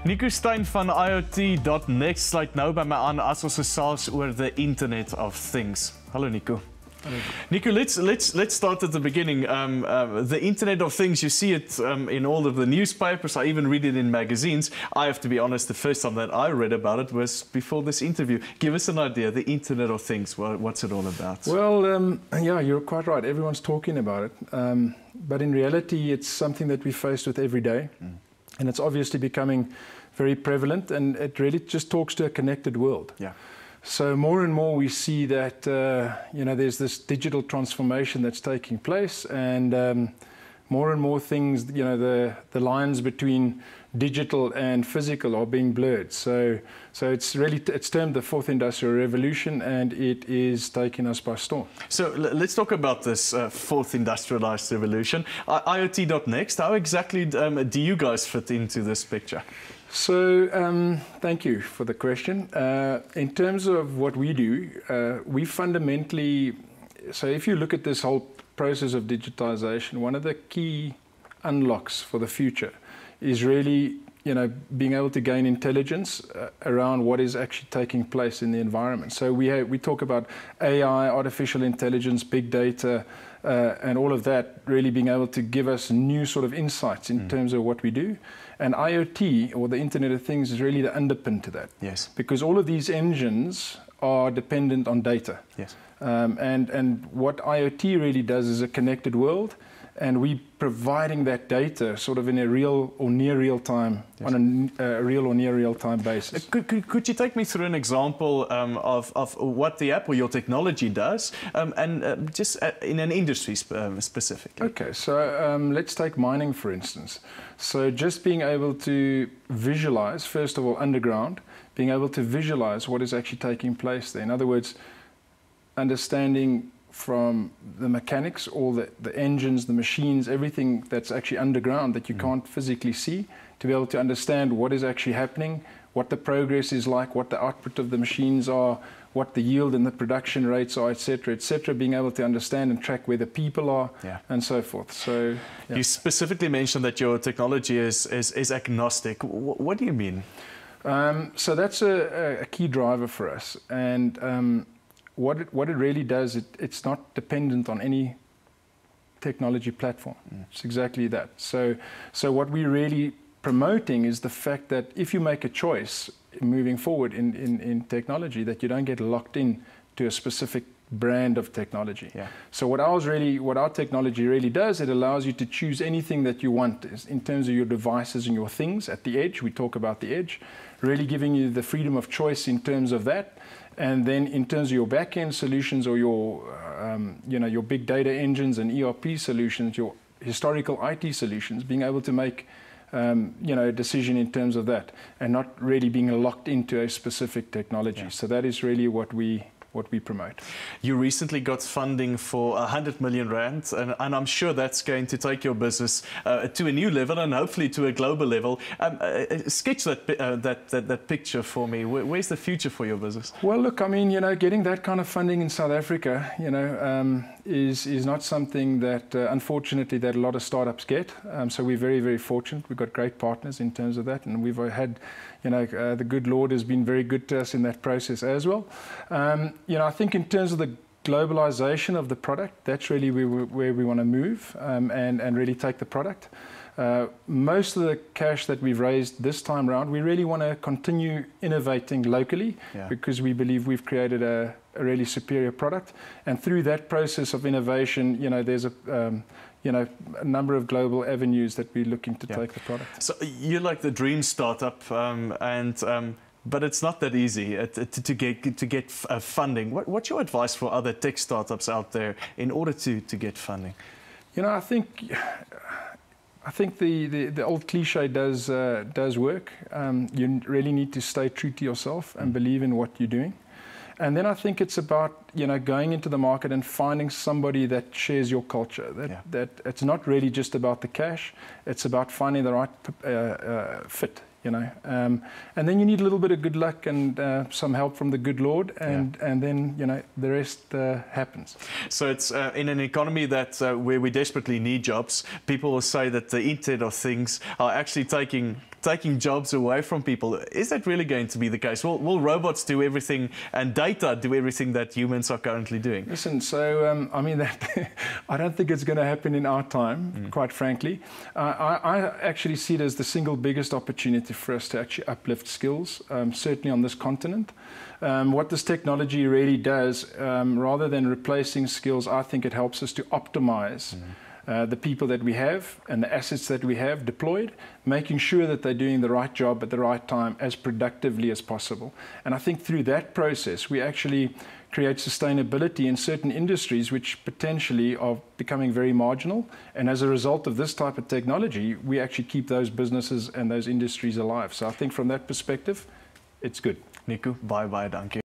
Nico Steyn van IoT.nxt sluit nou by my aan as ons gesels oor the Internet of Things. Hallo Nico. Hello. Nico, let's start at the beginning. The Internet of Things, you see it in all of the newspapers. I even read it in magazines. I have to be honest, the first time that I read about it was before this interview. Give us an idea, the Internet of Things, what's it all about? Well, yeah, you're quite right. Everyone's talking about it. But in reality, it's something that we're faced with every day. And it's obviously becoming very prevalent, and it really just talks to a connected world. Yeah. So more and more we see that there's this digital transformation that's taking place, and more and more things, the lines between digital and physical are being blurred. So it's termed the fourth industrial revolution, and it is taking us by storm. So let's talk about this fourth industrialized revolution. IoT.nxt, how exactly do you guys fit into this picture? So thank you for the question. In terms of what we do, we fundamentally, so if you look at this whole process of digitization, one of the key unlocks for the future is really, being able to gain intelligence around what is actually taking place in the environment. So we talk about AI, artificial intelligence, big data, and all of that really being able to give us new sort of insights in terms of what we do. And IoT, or the Internet of Things, is really the underpin to that. Yes. Because all of these engines are dependent on data. Yes. And what IoT really does is a connected world, and we providing that data sort of in a real or near real time, yes, on a real or near real time basis. Could you take me through an example of what the app or your technology does, and just in an industry specifically? Okay, so let's take mining for instance. So just being able to visualize, first of all, underground, being able to visualize what is actually taking place there. In other words, understanding from the mechanics, all the engines, the machines, everything that's actually underground that you can't physically see, to be able to understand what is actually happening, what the progress is like, what the output of the machines are, what the yield and the production rates are, etc., being able to understand and track where the people are, yeah, and so forth. So yeah. You specifically mentioned that your technology is agnostic. What do you mean? So that's a key driver for us, and what it really does, it's not dependent on any technology platform. It's exactly that. So what we're really promoting is the fact that if you make a choice moving forward in technology, that you don't get locked in to a specific brand of technology. Yeah. So what our technology really does, it allows you to choose anything that you want in terms of your devices and your things at the edge. We talk about the edge, really giving you the freedom of choice in terms of that. And then in terms of your back-end solutions, or your big data engines and ERP solutions, your historical IT solutions, being able to make a decision in terms of that, and not really being locked into a specific technology. Yeah. So that is really what we promote. You recently got funding for 100 million rand, and I'm sure that's going to take your business to a new level and hopefully to a global level. Sketch that picture for me. Where's the future for your business? Well, look, I mean, getting that kind of funding in South Africa, is not something that, unfortunately, that a lot of startups get. So we're very, very fortunate. We've got great partners in terms of that, and we've had, the good Lord has been very good to us in that process as well. I think in terms of the globalization of the product, that's really where we want to move, and really take the product. Most of the cash that we've raised this time around, we really want to continue innovating locally, yeah, because we believe we've created a really superior product. And through that process of innovation, there's a number of global avenues that we're looking to, yeah, take the product. So you're like the dream startup, but it's not that easy to get funding. What's your advice for other tech startups out there in order to get funding? I think the old cliche does work. You really need to stay true to yourself and believe in what you're doing. And then I think it's about going into the market and finding somebody that shares your culture. That it's not really just about the cash. It's about finding the right fit. you know. And then you need a little bit of good luck and some help from the good Lord, and then, you know, the rest happens. So it's in an economy that where we desperately need jobs, people will say that the Internet of Things are actually taking jobs away from people. Is that really going to be the case? Will robots do everything and data do everything that humans are currently doing? Listen, so I mean, I don't think it's going to happen in our time, quite frankly. I actually see it as the single biggest opportunity for us to actually uplift skills, certainly on this continent. What this technology really does, rather than replacing skills, I think it helps us to optimize the people that we have and the assets that we have deployed, making sure that they're doing the right job at the right time as productively as possible. And I think through that process, we actually create sustainability in certain industries which potentially are becoming very marginal. And as a result of this type of technology, we actually keep those businesses and those industries alive. So I think from that perspective, it's good. Nico, bye-bye, dank je.